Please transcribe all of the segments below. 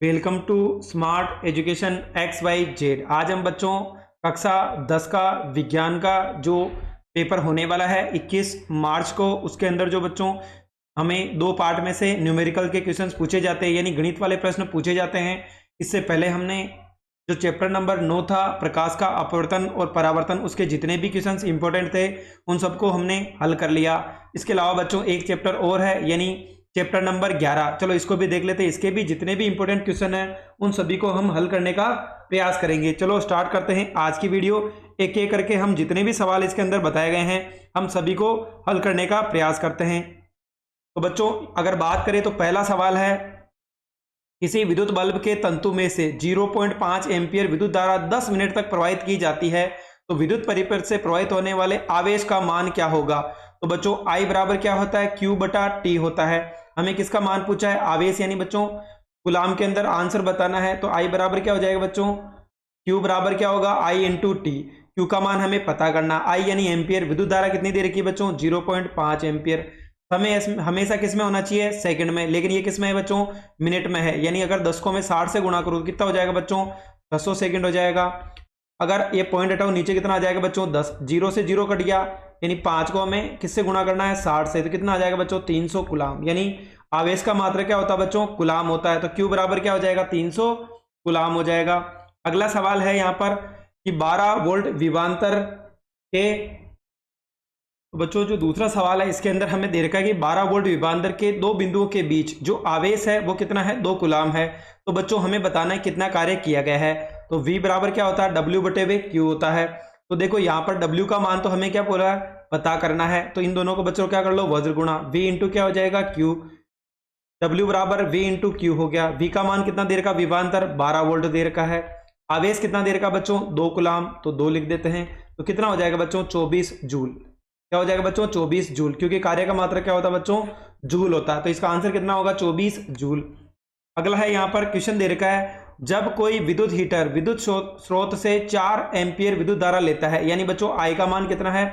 Welcome to smart education X Y Z. आज हम बच्चों कक्षा 10 का विज्ञान का जो पेपर होने वाला है 21 मार्च को, उसके अंदर जो बच्चों हमें दो पार्ट में से न्यूमेरिकल के क्वेश्चंस पूछे जाते हैं, यानी गणित वाले प्रश्न पूछे जाते हैं। इससे पहले हमने जो चैप्टर नंबर 9 था प्रकाश का अपवर्तन और परावर्तन, उसके जितने भी क्वेश्चंस इंपॉर्टेंट थे उन सबको हमने हल कर लिया। इसके अलावा बच्चों एक चैप्टर और है, यानी चैप्टर नंबर 11। चलो इसको भी देख लेते हैं। इसके भी जितने भी इंपॉर्टेंट क्वेश्चन हैं उन सभी को हम हल करने का प्रयास करेंगे। चलो स्टार्ट करते हैं आज की वीडियो। एक एक करके हम जितने भी सवाल इसके अंदर बताए गए हैं हम सभी को हल करने का प्रयास करते हैं। तो बच्चों अगर बात करें तो पहला सवाल है, किसी विद्युत बल्ब के तंतु में से 0.5 एम्पियर विद्युत धारा 10 मिनट तक प्रवाहित की जाती है, तो विद्युत परिपथ से प्रवाहित होने वाले आवेश का मान क्या होगा। तो बच्चों आई बराबर क्या होता है, Q बटा T होता है। हमें किसका मान पूछा है, आवेश, यानी बच्चों गुलाम के अंदर आंसर बताना है। तो आई बराबर क्या हो जाएगा बच्चों, Q बराबर क्या होगा, I इंटू टी। Q का मान हमें पता करना, I यानी एम्पियर, विद्युत धारा कितनी दे रखी है बच्चों 0.5 एम्पियर। हमें हमेशा किस में होना चाहिए, सेकंड में, लेकिन ये किस में है बच्चों, मिनट में है। यानी अगर 10 को मैं 60 से गुणा करूँ कितना हो जाएगा बच्चों, 600 सेकंड हो जाएगा। अगर ये पॉइंट हटाओ नीचे कितना आ जाएगा बच्चों 10, 0 से 0 कट गया, यानी 5 को हमें किससे गुणा करना है 60 से, तो कितना आ जाएगा बच्चों 300 कुलाम। यानी आवेश का मात्रा क्या होता है बच्चों, कुलाम होता है। तो Q बराबर क्या हो जाएगा 300 कुलाम हो जाएगा। अगला सवाल है यहाँ पर कि 12 वोल्ट विभवांतर के, तो बच्चों जो दूसरा सवाल है इसके अंदर हमें दे रखा है कि 12 वोल्ट विभवांतर के दो बिंदुओं के बीच जो आवेश है वो कितना है, 2 कुलाम है। तो बच्चों हमें बताना है कितना कार्य किया गया है। तो V बराबर क्या होता है, W बटे वे Q होता है। तो देखो यहाँ पर W का मान तो हमें क्या बोला है, पता करना है। तो इन दोनों को बच्चों क्या कर लो, वज्र गुणा, V इंटू क्या हो जाएगा Q, W बराबर V इंटू Q हो गया। V का मान कितना दे रखा, विभवांतर 12 वोल्ट दे रखा है। आवेश कितना दे रखा बच्चों 2 कुलाम, तो 2 लिख देते हैं। तो कितना हो जाएगा बच्चों 24 जूल। क्या हो जाएगा बच्चों 24 जूल, क्योंकि कार्य का मात्रा क्या होता है बच्चों, जूल होता है। तो इसका आंसर कितना होगा 24 जूल। अगला है यहाँ पर क्वेश्चन दे रखा है, जब कोई विद्युत हीटर विद्युत स्रोत से 4 एम्पियर विद्युत धारा लेता है, यानी बच्चों आई का मान कितना है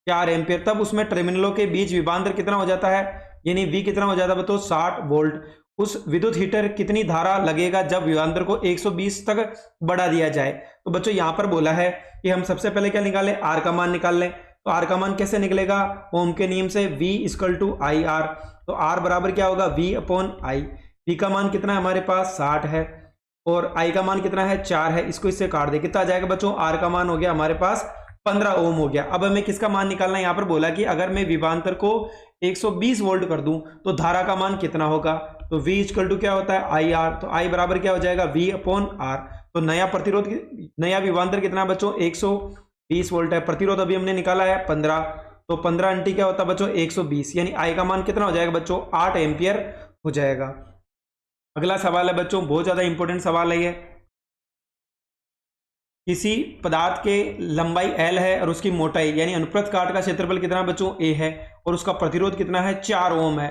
4 एम्पियर, तब उसमें टर्मिनलों के बीच विभवांतर कितना हो जाता है, यानी V कितना हो जाता है बच्चों 60 वोल्ट। उस विद्युत हीटर कितनी धारा लगेगा जब विभवांतर को 120 तक बढ़ा दिया जाए। तो बच्चों यहाँ पर बोला है कि हम सबसे पहले क्या निकालें, R का मान निकाल लें। तो R का मान कैसे निकलेगा, ओम के नियम से, V equal to I R. तो R बराबर क्या होगा V अपॉन आई। V का मान कितना है हमारे पास 60 है और I का मान कितना है 4 है। इसको इससे काट दे, कितना आ जाएगा बच्चों, R का मान हो गया हमारे पास 15 ओम हो गया। अब हमें किसका मान निकालना है, यहाँ पर बोला कि अगर मैं विभवांतर को 120 वोल्ट कर दूं तो धारा का मान कितना होगा। तो V इक्वल टू क्या होता है आई आर। तो I बराबर क्या हो जाएगा V अपॉन R। तो नया प्रतिरोध, नया विभवांतर कितना बच्चों 120 वोल्ट है। प्रतिरोध अभी हमने निकाला है 15, तो 15 अंटी क्या होता है बच्चों 120, यानी I का मान कितना हो जाएगा बच्चों 8 एम्पियर हो जाएगा। अगला सवाल है बच्चों, बहुत ज्यादा इंपॉर्टेंट सवाल है ये, किसी पदार्थ के लंबाई L है और उसकी मोटाई यानी अनुप्रस्थ काट का क्षेत्रफल कितना बच्चों A है और उसका प्रतिरोध कितना है 4 ओम है।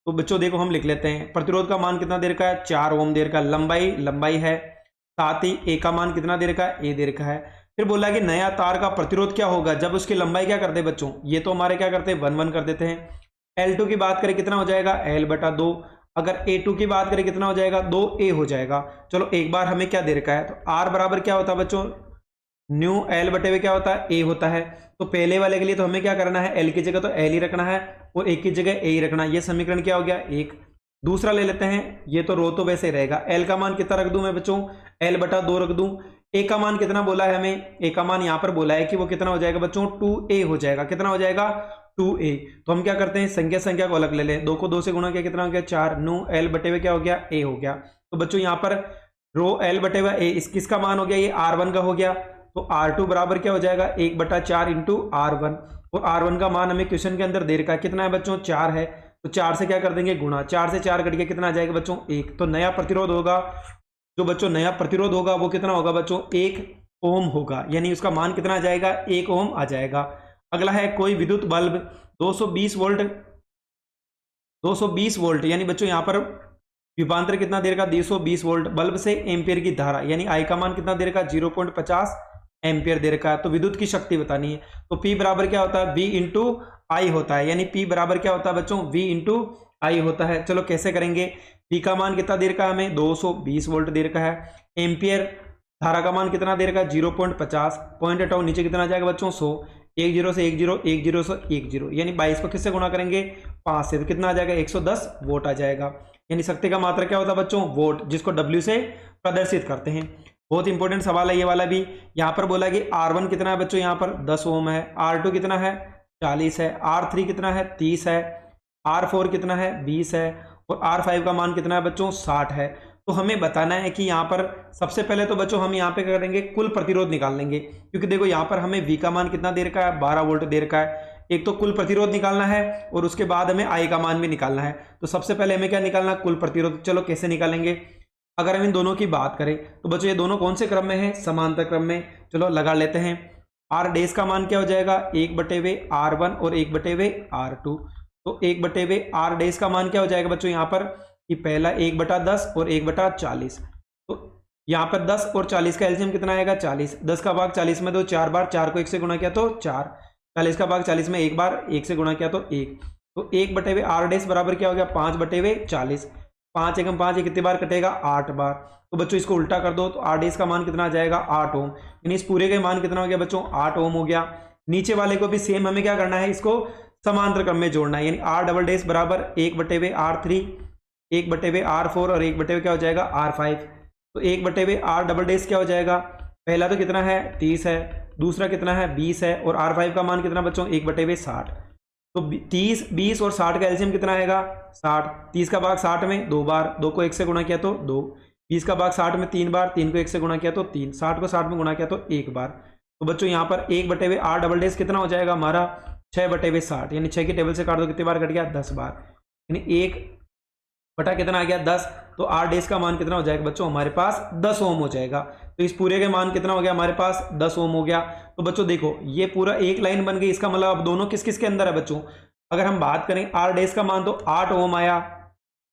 तो बच्चों देखो हम लिख लेते हैं, प्रतिरोध का मान कितना दे रखा है 4 ओम दे रखा है, लंबाई है, साथ ही A का मान कितना दे रखा है, A दे रखा है। फिर बोला कि नया तार का प्रतिरोध क्या होगा जब उसकी लंबाई क्या करते हैं बच्चों, ये तो हमारे क्या करते हैं 1 कर देते हैं। L2 की बात करें कितना हो जाएगा L बटा 2। अगर A2 की बात करें कितना हो जाएगा 2A हो जाएगा। चलो एक बार हमें क्या दे रखा है, तो R बराबर क्या होता है बच्चों, न्यू L बटे में क्या होता है A होता है। तो पहले वाले के लिए तो हमें क्या करना है, L की जगह तो L ही रखना है और A की जगह A ही रखना है। ये समीकरण क्या हो गया 1। दूसरा ले लेते हैं, ये तो रो तो वैसे रहेगा, L का मान कितना रख दूं मैं बच्चों, L बटा 2 रख दूं। A का मान कितना बोला है हमें, A का मान यहाँ पर बोला है कि वो कितना हो जाएगा बच्चों 2A हो जाएगा। कितना हो जाएगा 2A। तो हम क्या करते हैं, संख्या को अलग ले लें, 2 को 2 से गुणा किया कितना हो गया 4, न्यू L बटे में क्या हो गया A हो गया। तो बच्चों यहाँ पर रो L बटे हुआ A, किसका मान हो गया, ये R1 का हो गया। तो R2 बराबर क्या हो जाएगा 1 बटा 4 इंटू R1, और R1 का मान हमें क्वेश्चन के अंदर दे रखा है कितना है बच्चों 4 है। तो 4 से क्या कर देंगे गुणा, 4 से 4 कट के कितना आ जाएगा बच्चों 1। तो नया प्रतिरोध होगा, जो बच्चों नया प्रतिरोध होगा वो कितना होगा बच्चों 1 ओम होगा, यानी उसका मान कितना आ जाएगा 1 ओम आ जाएगा। अगला है, कोई विद्युत बल्ब 220 वोल्ट यानी बच्चों यहाँ पर विभवांतर कितना दे रखा 220 वोल्ट, बल्ब से एम्पियर की धारा यानी I का मान कितना दे रखा 0.50 एम्पियर दे रखा है। तो विद्युत की शक्ति बतानी है, तो P बराबर क्या होता है V इंटू आई होता है, यानी P बराबर क्या होता है बच्चों V इंटू आई होता है। चलो कैसे करेंगे, V का मान कितना दे रखा है हमें 220 वोल्ट दे रखा है। एम्पियर धारा का मान कितना दे रखा है 0.50, पॉइंट हटाओ नीचे कितना आ जाएगा बच्चों 100, 1 0 से 1 0, 1 0 से 1 0, यानी 22 को किससे गुणा करेंगे 5 से, तो कितना आ जाएगा 110 वोट आ जाएगा। यानी शक्ति का मात्रा क्या होता है बच्चों वोट, जिसको W से प्रदर्शित करते हैं। बहुत इंपॉर्टेंट सवाल है ये वाला भी। यहाँ पर बोला कि R1 कितना है बच्चों, यहाँ पर 10 ओम है, R2 कितना है 40 है, R3 कितना है 30 है, R4 कितना है 20 है, और R5 का मान कितना है बच्चों 60 है। तो हमें बताना है कि यहाँ पर सबसे पहले तो बच्चों हम यहाँ पे क्या करेंगे कुल प्रतिरोध निकाल लेंगे, क्योंकि देखो यहाँ पर हमें V का मान कितना दे रखा है 12 वोल्ट दे रखा है। एक तो कुल प्रतिरोध निकालना है और उसके बाद हमें I का मान भी निकालना है। तो सबसे पहले हमें क्या निकालना कुल प्रतिरोध। चलो कैसे निकालेंगे, अगर हम इन दोनों की बात करें तो बच्चों ये दोनों कौन से क्रम में है, समांतर क्रम में। चलो लगा लेते हैं। R डैश का मान क्या हो जाएगा 1/R1 और 1/R2। तो 1/R डैश का मान क्या हो जाएगा बच्चों यहाँ पर कि पहला 1/10 और 1/40। तो यहाँ पर 10 और 40 का एलसीएम कितना आएगा 40। 10 का भाग 40 में दो 4 बार, 4 को 1 से गुणा किया तो 4, 40 का भाग 40 में एक बार 1 से गुणा किया तो 1। तो 1/R डैश बराबर क्या हो गया 5/40। 5 एकम 5 कितनी बार कटेगा 8 बार। तो बच्चों इसको उल्टा कर दो तो R डैश का मान कितना आ जाएगा 8 ओम। यानी इस पूरे का मान कितना हो गया बच्चों 8 ओम हो गया। नीचे वाले को भी सेम हमें क्या करना है, इसको समांतर क्रम में जोड़ना है। यानी R डबल डैश बराबर 1/R3, 1/R4 और 1/ क्या हो जाएगा R5। तो 1/R डबल डैश क्या हो जाएगा, पहला तो कितना है 30 है, दूसरा कितना है 20 है, और R5 का मान कितना बच्चों 1/60। तो 30, 20 और 60 का एलसीएम कितना आएगा 60। 30 का भाग 60 में 2 बार, 2 को 1 से गुणा किया तो 2। 20 का भाग 60 में 3 बार, 3 को 1 से गुणा किया तो 3। 60 को 60 में गुणा किया तो 1 बार। तो बच्चों यहाँ पर 1/R डबल डैश कितना हो जाएगा हमारा 6/60। यानी 6 की टेबल से काट दो कितनी बार कट गया 10 बार। यानी 1 बटा कितना आ गया 10। तो R डैश का मान कितना हो जाएगा बच्चों हमारे पास 10 ओम हो जाएगा। तो इस पूरे के मान कितना हो गया हमारे पास 10 ओम हो गया। तो बच्चों देखो ये पूरा एक लाइन बन गई, इसका मतलब अब दोनों किस किस के अंदर है बच्चों। अगर हम बात करें R डैश का मान तो 8 ओम आया,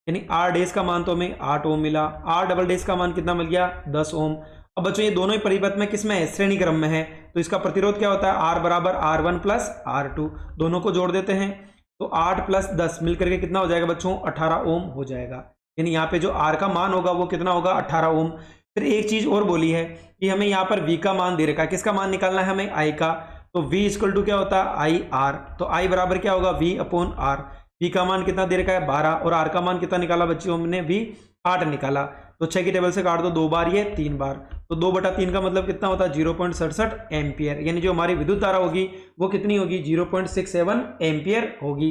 यानी R डैश का मान तो हमें 8 ओम मिला। R डबल डैश का मान कितना मिल गया 10 ओम। अब बच्चों ये दोनों ही परिपथ में किस में है श्रेणी क्रम में है, तो इसका प्रतिरोध क्या होता है R बराबर R1 प्लस R2। दोनों को जोड़ देते हैं तो 8 प्लस 10 मिलकर के कितना हो जाएगा बच्चों 18 ओम हो जाएगा। यानी यहाँ पे जो R का मान होगा वो कितना होगा 18 ओम। फिर एक चीज और बोली है कि हमें यहाँ पर V का मान दे रखा है, किसका मान निकालना है हमें I का। तो V इक्वल टू क्या होता है IR। तो I बराबर क्या होगा V/R। V का मान कितना दे रखा है 12 और R का मान कितना निकाला बच्चों हमने भी 8 निकाला। तो 6 की टेबल से काट दो 2 बार ये 3 बार, तो 2/3 का मतलब कितना होता है 0.67 एम्पियर। यानी जो हमारी विद्युत धारा होगी वो कितनी होगी 0.67 एम्पियर होगी।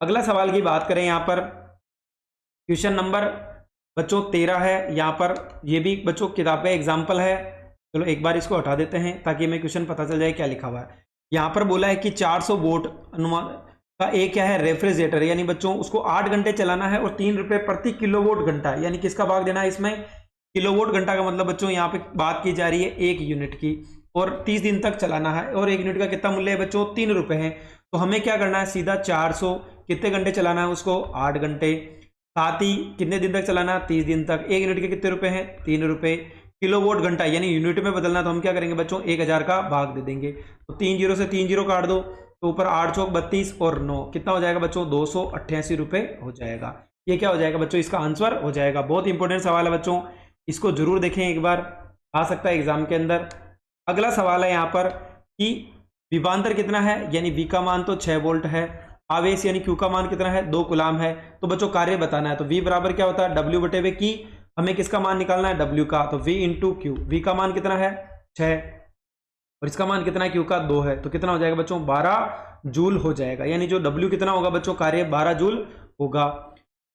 अगला सवाल की बात करें यहाँ पर क्वेश्चन नंबर बच्चों 13 है। यहाँ पर ये भी बच्चों किताब का एग्जाम्पल है। चलो एक बार इसको हटा देते हैं ताकि हमें क्वेश्चन पता चल जाए क्या लिखा हुआ है। यहाँ पर बोला है कि 400 वोट अनुमान का एक क्या है रेफ्रिजरेटर, यानी बच्चों उसको 8 घंटे चलाना है और 3 रुपए प्रति किलोवाट घंटा, यानी किसका भाग देना है इसमें किलोवाट घंटा का मतलब बच्चों यहाँ पे बात की जा रही है 1 यूनिट की, और 30 दिन तक चलाना है और 1 यूनिट का कितना मूल्य है बच्चों 3 रुपए है। तो हमें क्या करना है सीधा 400 कितने घंटे चलाना है उसको 8 घंटे, साथ ही कितने दिन तक चलाना है 30 दिन तक। 1 यूनिट के कितने रुपए हैं 3 रुपए। किलोवाट घंटा यानी यूनिट में बदलना तो हम क्या करेंगे बच्चों 1000 का भाग दे देंगे। तो 3 0 से 3 0 काट दो तो ऊपर 8 चौक 32 और 9 कितना हो जाएगा बच्चों 288 रुपए हो जाएगा। ये क्या हो जाएगा बच्चों इसका आंसर हो जाएगा। बहुत इंपॉर्टेंट सवाल है बच्चों, इसको जरूर देखें एक बार, आ सकता है एग्जाम के अंदर। अगला सवाल है यहाँ पर कि विभवांतर कितना है, यानी V का मान तो 6 वोल्ट है, आवेश यानी Q का मान कितना है 2 कूलाम है। तो बच्चों कार्य बताना है तो V बराबर क्या होता है W/V की, हमें किसका मान निकालना है W का, तो V × Q। V का मान कितना है 6 और इसका मान कितना है Q का 2 है, तो कितना हो जाएगा बच्चों 12 जूल हो जाएगा। यानी जो W कितना होगा बच्चों कार्य 12 जूल होगा।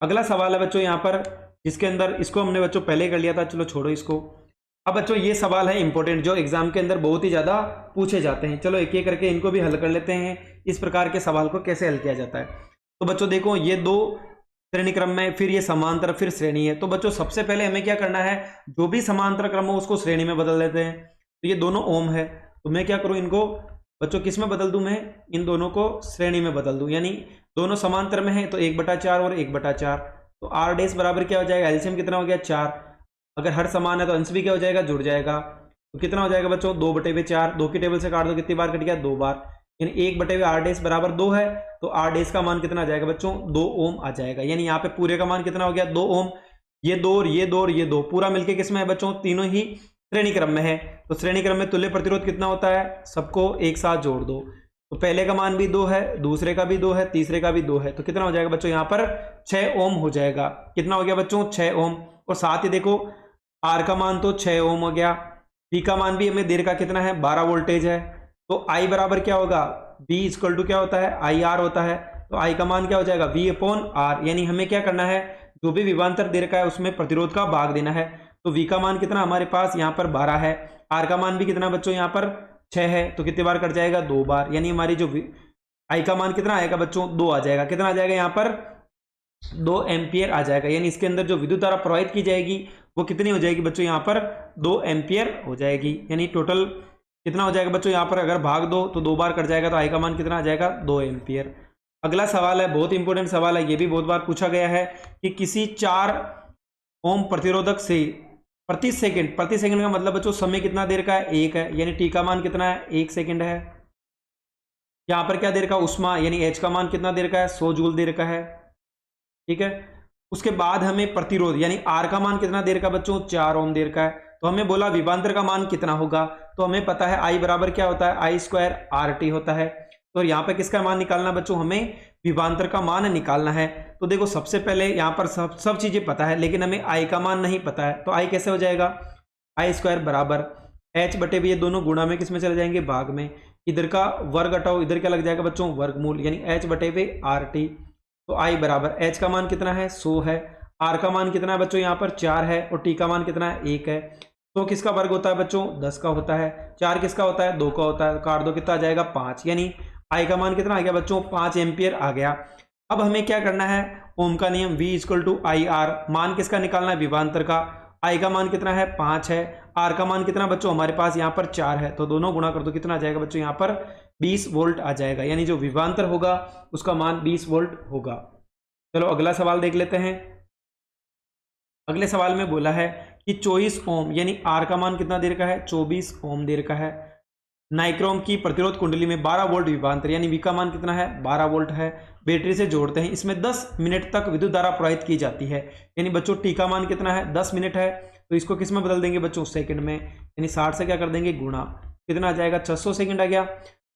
अगला सवाल है बच्चों यहाँ पर जिसके अंदर इसको हमने बच्चों पहले कर लिया था, चलो छोड़ो इसको। अब बच्चों ये सवाल है इंपॉर्टेंट जो एग्जाम के अंदर बहुत ही ज्यादा पूछे जाते हैं। चलो एक एक करके इनको भी हल कर लेते हैं, इस प्रकार के सवाल को कैसे हल किया जाता है। तो बच्चों देखो ये 2 श्रेणी क्रम में, फिर ये समांतर, फिर श्रेणी है। तो बच्चों सबसे पहले हमें क्या करना है, जो भी समांतर क्रम हो उसको श्रेणी में बदल देते हैं। तो ये दोनों ओम है, तो मैं क्या करूं इनको बच्चों किस में बदल दूं, मैं इन दोनों को श्रेणी में बदल दूं। यानी दोनों समांतर में है तो 1/4 और 1/4। तो R डैश बराबर क्या हो जाएगा, एलसीएम कितना हो गया 4। अगर हर समान है तो अंश भी क्या हो जाएगा जुड़ जाएगा। तो कितना हो जाएगा बच्चों 2/4। 2 की टेबल से काट दो कितनी बार कट गया 2 बार। यानी 1/R' बराबर 2 है, तो R' का मान कितना आ जाएगा बच्चों, 2 ओम आ जाएगा। यानी यहाँ पे पूरे का मान कितना हो गया, 2 ओम। ये 2 और ये 2 और ये 2 पूरा मिलके किसमें है बच्चों, तीनों ही श्रेणी क्रम में है। तो श्रेणी क्रम में तुल्य प्रतिरोध कितना होता है, सबको एक साथ जोड़ दो। तो पहले का मान भी 2 है, दूसरे का भी 2 है, तीसरे का भी 2 है, तो कितना हो जाएगा बच्चों, यहाँ पर 6 ओम हो जाएगा। कितना हो गया बच्चों, 6 ओम। और साथ ही देखो आर का मान तो 6 ओम हो गया, पी का मान भी हमें देर का कितना है, 12 वोल्टेज है। तो आई बराबर क्या होगा, V इक्वल टू क्या होता है, आई आर होता है। तो आई का मान क्या हो जाएगा, V अपॉन आर। यानी हमें क्या करना है, जो भी विभवांतर देर का है उसमें प्रतिरोध का भाग देना है। तो V का मान कितना हमारे पास यहाँ पर 12 है, आर का मान भी कितना बच्चों यहाँ पर 6 है, तो कितने बार कट जाएगा, 2 बार। यानी हमारी जो आई का मान कितना आएगा बच्चों, 2 आ जाएगा। कितना आ जाएगा यहाँ पर, 2 एम्पियर आ जाएगा। यानी इसके अंदर जो विद्युत धारा प्रवाहित की जाएगी वो कितनी हो जाएगी बच्चों, यहाँ पर 2 एम्पियर हो जाएगी। यानी टोटल कितना हो जाएगा बच्चों, यहाँ पर अगर भाग दो तो 2 बार कट जाएगा, तो आई का मान कितना आ जाएगा, 2 एम्पियर। अगला सवाल है, बहुत इंपॉर्टेंट सवाल है, ये भी बहुत बार पूछा गया है कि किसी 4 ओम प्रतिरोधक से प्रति सेकंड का मतलब बच्चों समय कितना देर का है, 1 है। यानी टी का मान कितना है, 1 सेकंड है। यहाँ पर क्या देर का, उष्मा, यानी एच का मान कितना देर का है, 100 जूल देर का है। ठीक है, उसके बाद हमें प्रतिरोध यानी आर का मान कितना देर का बच्चों, 4 ओम देर का है। तो हमें बोला विभवांतर का मान कितना होगा, तो हमें पता है आई बराबर क्या होता है, आई स्क्वायर आर टी होता है। तो यहाँ पे किसका मान निकालना बच्चों, हमें विभवांतर का मान निकालना है। तो देखो सबसे पहले यहाँ पर सब चीजें पता है, लेकिन हमें आई का मान नहीं पता है। तो आई कैसे हो जाएगा, आई स्क्वायर बराबर एच बटे भी, ये दोनों गुणा में किसमें चले जाएंगे, भाग में। इधर का वर्ग हटाओ, इधर क्या लग जाएगा बच्चों, वर्गमूल, यानी एच बटे वे आर टी। तो आई बराबर एच का मान कितना है, 100 है, आर का मान कितना है बच्चों यहाँ पर 4 है, और टी का मान कितना है, 1 है। तो किसका वर्ग होता है बच्चों, 10 का होता है। 4 किसका होता है, 2 का होता है, काट दो, कितना आ जाएगा, 5। यानी आई का मान कितना आ गया बच्चों, 5 एम्पियर आ गया। अब हमें क्या करना है, ओम का नियम, V equal to I R, मान किसका निकालना है, विभवांतर का। आई का मान कितना है, 5 है, आर का मान कितना बच्चों हमारे पास यहाँ पर 4 है, तो दोनों गुणा कर दो, कितना आ जाएगा बच्चों यहाँ पर 20 वोल्ट आ जाएगा। यानी जो विभवांतर होगा उसका मान 20 वोल्ट होगा। चलो अगला सवाल देख लेते हैं। अगले सवाल में बोला है कि 24 ओम, यानी आर का मान कितना देर का है, 24 ओम देर का है। नाइक्रोम की प्रतिरोध कुंडली में 12 वोल्ट विभवांतर, यानी वी का मान कितना है, 12 वोल्ट है। बैटरी से जोड़ते हैं, इसमें 10 मिनट तक विद्युत धारा प्रवाहित की जाती है। यानी बच्चों टी का मान कितना है, 10 मिनट है, तो इसको किस में बदल देंगे बच्चों, सेकंड में। यानी 60 से क्या कर देंगे, गुणा, कितना आ जाएगा, 600 सेकंड आ गया।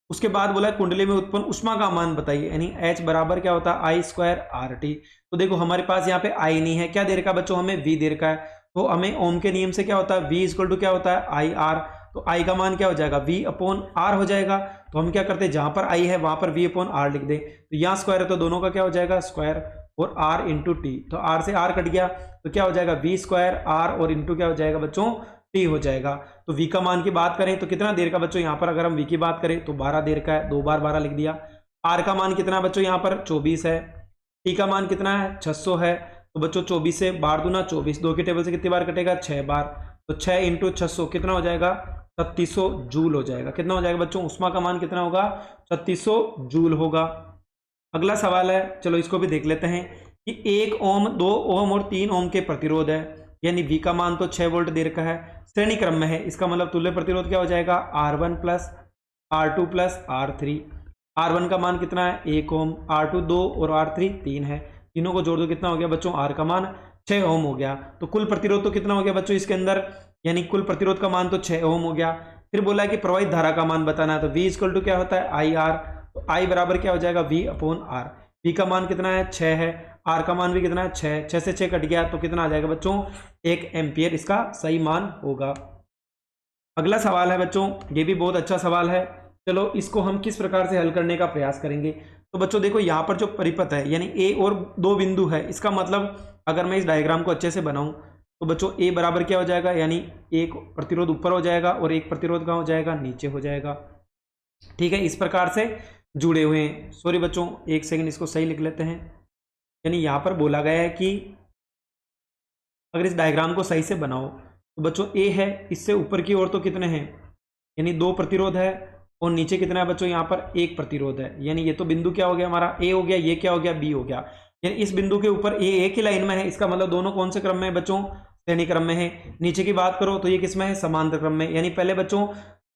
उसके बाद बोला कुंडली में उत्पन्न उष्मा का मान बताइए, यानी एच बराबर क्या होता है, आई स्क्वायर आर टी। तो देखो हमारे पास यहाँ पे आई नहीं है, क्या देर का बच्चों, हमें वी देर का है। तो हमें ओम के नियम से क्या होता है, वी इक्वल टू क्या होता है, आई आर। तो आई का मान क्या हो जाएगा, वी अपॉन आर हो जाएगा। तो हम क्या करते हैं, जहां पर आई है वहां पर वी अपॉन आर लिख दे। तो यहाँ स्क्वायर है तो दोनों का क्या हो जाएगा, स्क्वायर, और आर इंटू टी। तो आर से आर कट गया, तो क्या हो जाएगा, वी स्क्वायर आर और इंटू क्या हो जाएगा बच्चों, टी हो जाएगा। तो v का मान की बात करें तो कितना देर का बच्चों, यहाँ पर अगर हम v की बात करें तो 12 देर का है, 2 बार 12 लिख दिया। r का मान कितना बच्चों यहाँ पर 24 है, t का मान कितना है 600 है। तो बच्चों 24 से बार दूना 24, 2 की टेबल से कितनी बार कटेगा, 6 बार। तो 6 इंटू 600 कितना हो जाएगा, 3600 जूल हो जाएगा। कितना हो जाएगा बच्चों, उष्मा का मान कितना होगा, 3600 जूल होगा। अगला सवाल है, चलो इसको भी देख लेते हैं कि 1 ओम, 2 ओम और 3 ओम के प्रतिरोध है, यानी V का मान तो 6 वोल्ट देर का है, श्रेणी क्रम में है। इसका मतलब तुल्य प्रतिरोध क्या हो जाएगा, R1 plus R2 plus R3। R1 का मान कितना है, 1 ओम, R2 2 और R3 3 है। तीनों को जोड़ दो, कितना हो गया बच्चों, R का मान 6 ओम हो गया। तो कुल प्रतिरोध तो कितना हो गया बच्चों इसके अंदर, यानी कुल प्रतिरोध का मान तो 6 ओम हो गया। फिर बोला है कि प्रवाहित धारा का मान बताना है, तो V इक्वल टू क्या होता है, आई आर। तो I बराबर क्या हो जाएगा, V अपॉन आर। V का मान कितना है, 6 है, R का मान भी कितना है, 6, 6 से 6 कट गया, तो कितना आ जाएगा बच्चों, 1 एम्पियर इसका सही मान होगा। अगला सवाल है बच्चों, ये भी बहुत अच्छा सवाल है। चलो इसको हम किस प्रकार से हल करने का प्रयास करेंगे। तो बच्चों देखो यहाँ पर जो परिपथ है, यानी ए और 2 बिंदु है, इसका मतलब अगर मैं इस डायग्राम को अच्छे से बनाऊं तो बच्चों ए बराबर क्या हो जाएगा, यानी एक प्रतिरोध ऊपर हो जाएगा और एक प्रतिरोध कहाँ हो जाएगा, नीचे हो जाएगा। ठीक है, इस प्रकार से जुड़े हुए हैं। सॉरी बच्चों, एक सेकंड इसको सही लिख लेते हैं। यानी यहाँ पर बोला गया है कि अगर इस डायग्राम को सही से बनाओ तो बच्चों ए है, इससे ऊपर की ओर तो कितने हैं, यानी 2 प्रतिरोध है, और नीचे कितना है बच्चों, यहाँ पर 1 प्रतिरोध है। यानी ये तो बिंदु क्या हो गया हमारा, ए हो गया, ये क्या हो गया, बी हो गया। यानी इस बिंदु के ऊपर ए एक ही लाइन में है, इसका मतलब दोनों कौन से क्रम में है बच्चों, श्रेणी क्रम में है। नीचे की बात करो तो ये किस में है, समांतर क्रम में। यानी पहले बच्चों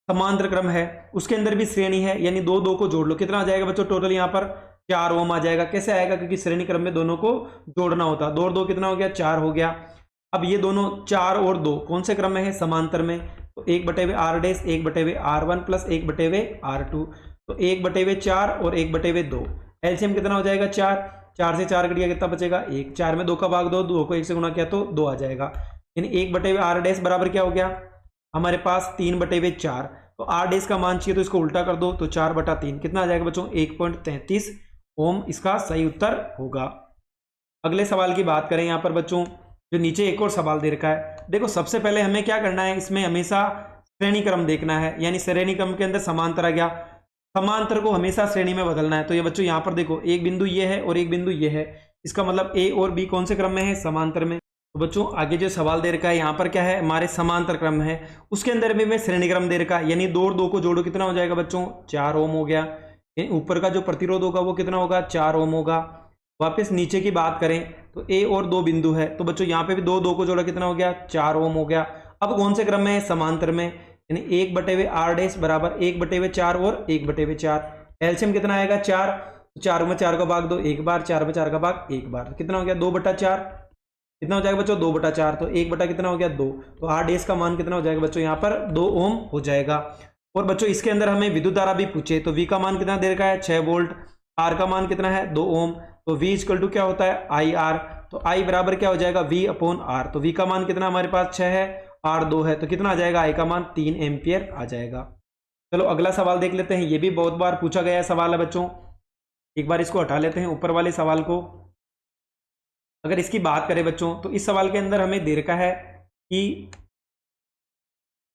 समांतर क्रम है, उसके अंदर भी श्रेणी है, यानी दो दो को जोड़ लो, कितना आ जाएगा बच्चों टोटल यहाँ पर 4 ओम आ जाएगा। कैसे आएगा, क्योंकि श्रेणी क्रम में दोनों को जोड़ना होता। 2 और 2 कितना हो गया, 4 हो गया। अब ये दोनों 4 और 2 कौन से क्रम में है, समांतर में, तो 1/r' 1/r1 प्लस 1/r2, तो 1/4 और 1/2। एलसीएम कितना हो जाएगा 4, 4 से 4 कट गया, कितना बचेगा 1, 4 में 2 का भाग दो, 2 को 1 से गुणा किया तो 2 आ जाएगा। यानी 1/r' बराबर क्या हो गया हमारे पास 3/4। तो r' का मान चाहिए तो इसको उल्टा कर दो, तो 4/3 कितना आ जाएगा बच्चों 1.33 ओम इसका सही उत्तर होगा। अगले सवाल की बात करें यहाँ पर बच्चों, जो नीचे एक और सवाल दे रखा है। देखो सबसे पहले हमें क्या करना है, इसमें हमेशा श्रेणी क्रम देखना है, यानी श्रेणी क्रम के अंदर समांतर आ गया, समांतर को हमेशा श्रेणी में बदलना है। तो ये बच्चों यहाँ पर देखो एक बिंदु ये है और एक बिंदु ये है, इसका मतलब ए और बी कौन से क्रम में है, समांतर में। तो बच्चों आगे जो सवाल दे रखा है यहाँ पर क्या है, हमारे समांतर क्रम है, उसके अंदर भी में श्रेणी क्रम दे रखा है, यानी 2 और 2 को जोड़ो कितना हो जाएगा बच्चों 4 ओम हो गया। ऊपर का जो प्रतिरोध होगा वो कितना होगा 4 ओम होगा। वापस नीचे की बात करें तो ए और 2 बिंदु है, तो बच्चों यहाँ पे भी 2 2 को जोड़ा कितना हो गया 4 ओम हो गया। अब कौन से क्रम में है, समांतर में, यानी 1/r' बराबर 1/4 और 1/4। एलसीएम कितना आएगा 4, 4 में 4 का भाग दो एक बार, 4 में 4 का भाग एक बार, कितना हो गया 2/4, कितना हो जाएगा बच्चों 2/4, तो 1 कितना हो गया 2, तो r' का मान कितना हो जाएगा बच्चों यहाँ पर 2 ओम हो जाएगा। और बच्चों इसके अंदर हमें विद्युत धारा भी पूछे, तो V का मान कितना दे रखा है 6 वोल्ट, R का मान कितना है 2 ओम, तो V इक्वल टू क्या होता है IR, तो I बराबर क्या हो जाएगा V/R, तो V का मान कितना हमारे पास 6 है, R 2 है, तो कितना आ जाएगा I का मान 3 एम्पियर आ जाएगा। चलो अगला सवाल देख लेते हैं, ये भी बहुत बार पूछा गया सवाल है बच्चों, एक बार इसको हटा लेते हैं ऊपर वाले सवाल को। अगर इसकी बात करें बच्चों तो इस सवाल के अंदर हमें दे रखा है कि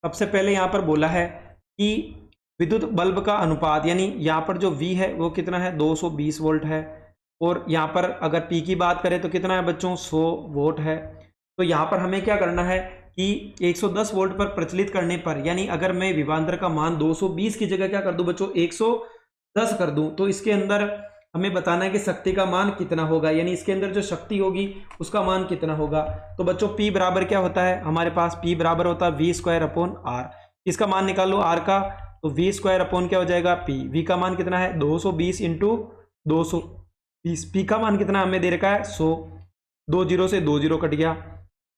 सबसे पहले यहाँ पर बोला है कि विद्युत बल्ब का अनुपात, यानी यहाँ पर जो V है वो कितना है 220 वोल्ट है, और यहाँ पर अगर P की बात करें तो कितना है बच्चों 100 वोल्ट है। तो यहाँ पर हमें क्या करना है कि 110 वोल्ट पर प्रचलित करने पर, यानी अगर मैं विभवांतर का मान 220 की जगह क्या कर दूं बच्चों 110 कर दूं, तो इसके अंदर हमें बताना है कि शक्ति का मान कितना होगा, यानी इसके अंदर जो शक्ति होगी उसका मान कितना होगा। तो बच्चों P बराबर क्या होता है हमारे पास, P बराबर होता है V²/R, इसका मान निकाल लो R का, तो V² क्या हो जाएगा P, V का मान कितना है 220 इंटू 220, P का मान कितना हमें दे रखा है 100, 2 0 से 2 0 कट गया,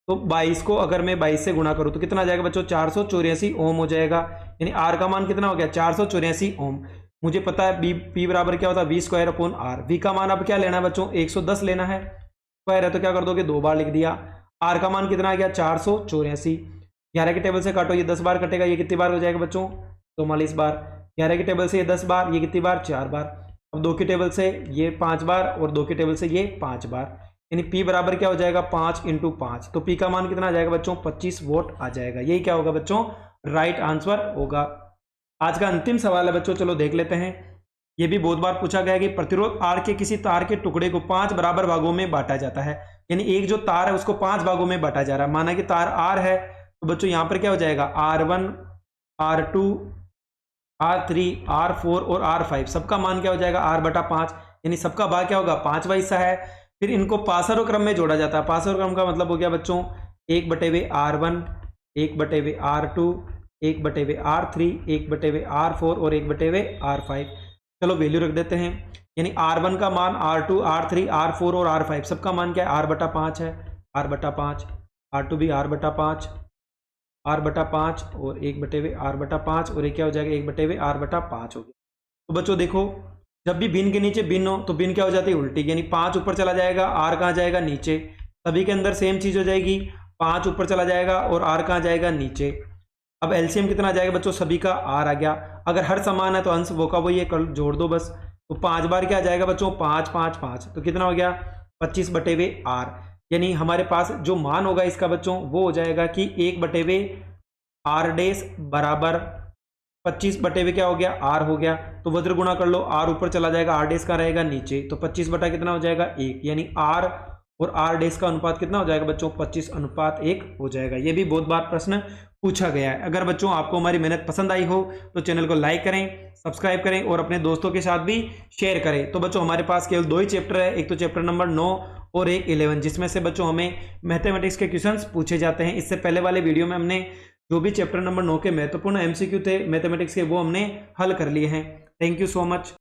तो 22 को अगर मैं 22 से गुणा करूं तो कितना आ जाएगा बच्चों 484 ओम हो जाएगा, यानी R का मान कितना हो गया 484 ओम। मुझे पता है P बराबर क्या होता है V²/R, V का मान अब क्या लेना है बच्चों 110 लेना है, स्क्वायर है तो क्या कर दोगे 2 बार लिख दिया। R का मान कितना आ गया 484, 11 के टेबल से काटो ये 10 बार कटेगा, ये कितनी बार हो जाएगा बच्चों 44 बार, 11 के टेबल से ये 10 बार, ये कितनी बार 4 बार, अब 2 के टेबल से ये 5 बार और 2 के टेबल से ये 5 बार, यानी P बराबर क्या हो जाएगा 5 इंटू 5, तो P का मान कितना आ जाएगा बच्चों 25 वोल्ट आ जाएगा। यही क्या होगा बच्चों राइट आंसर होगा। आज का अंतिम सवाल है बच्चों, चलो देख लेते हैं। ये भी बहुत बार पूछा गया कि प्रतिरोध R के किसी तार के टुकड़े को 5 बराबर भागों में बांटा जाता है, यानी एक जो तार है उसको 5 भागों में बांटा जा रहा है। माना कि तार R है तो बच्चों यहाँ पर क्या हो जाएगा R1, R2, R3, R4 और R5, सबका मान क्या हो जाएगा R/5, यानी सबका भाग क्या होगा 5वां हिस्सा है। फिर इनको पासरों क्रम में जोड़ा जाता है, पासरों क्रम का मतलब हो गया बच्चों 1/R1, 1/R2, 1/R3, 1/R4 और 1/R5। चलो वैल्यू रख देते हैं, यानी R1 का मान R2, R3, R4 और R5 सबका मान क्या है R/5 है, R/5, R2 भी R/5, R/5 और 1/R/5 और ये क्या हो जाएगा 1/R/5 हो गया। तो बच्चों देखो जब भी भिन्न के नीचे भिन्न हो तो भिन्न क्या हो जाती है उल्टी, यानी 5 ऊपर चला जाएगा R कहाँ जाएगा नीचे, सभी के अंदर सेम चीज हो जाएगी, 5 ऊपर चला जाएगा और R कहाँ जाएगा नीचे। अब एलसीएम कितना आ जाएगा बच्चों सभी का R आ गया, अगर हर समान है तो अंश वो का वो ये जोड़ दो बस, तो 5 बार क्या आ जाएगा बच्चों 5 5 5, तो कितना हो गया 25/R, यानी हमारे पास जो मान होगा इसका बच्चों वो हो जाएगा कि 1/R' बराबर 25 क्या हो गया R हो गया, तो वज्र गुणा कर लो, R ऊपर चला जाएगा R' का रहेगा नीचे, तो 25 बटा कितना हो जाएगा 1, यानी R और R' का अनुपात कितना हो जाएगा बच्चों 25:1 हो जाएगा। ये भी बहुत बार प्रश्न पूछा गया है। अगर बच्चों आपको हमारी मेहनत पसंद आई हो तो चैनल को लाइक करें, सब्सक्राइब करें और अपने दोस्तों के साथ भी शेयर करें। तो बच्चों हमारे पास केवल 2 ही चैप्टर है, एक तो चैप्टर नंबर 9 और एक 11, जिसमें से बच्चों हमें मैथमेटिक्स के क्वेश्चंस पूछे जाते हैं। इससे पहले वाले वीडियो में हमने जो भी चैप्टर नंबर 9 के महत्वपूर्ण एमसीक्यू थे मैथमेटिक्स के वो हमने हल कर लिए हैं। Thank you so much.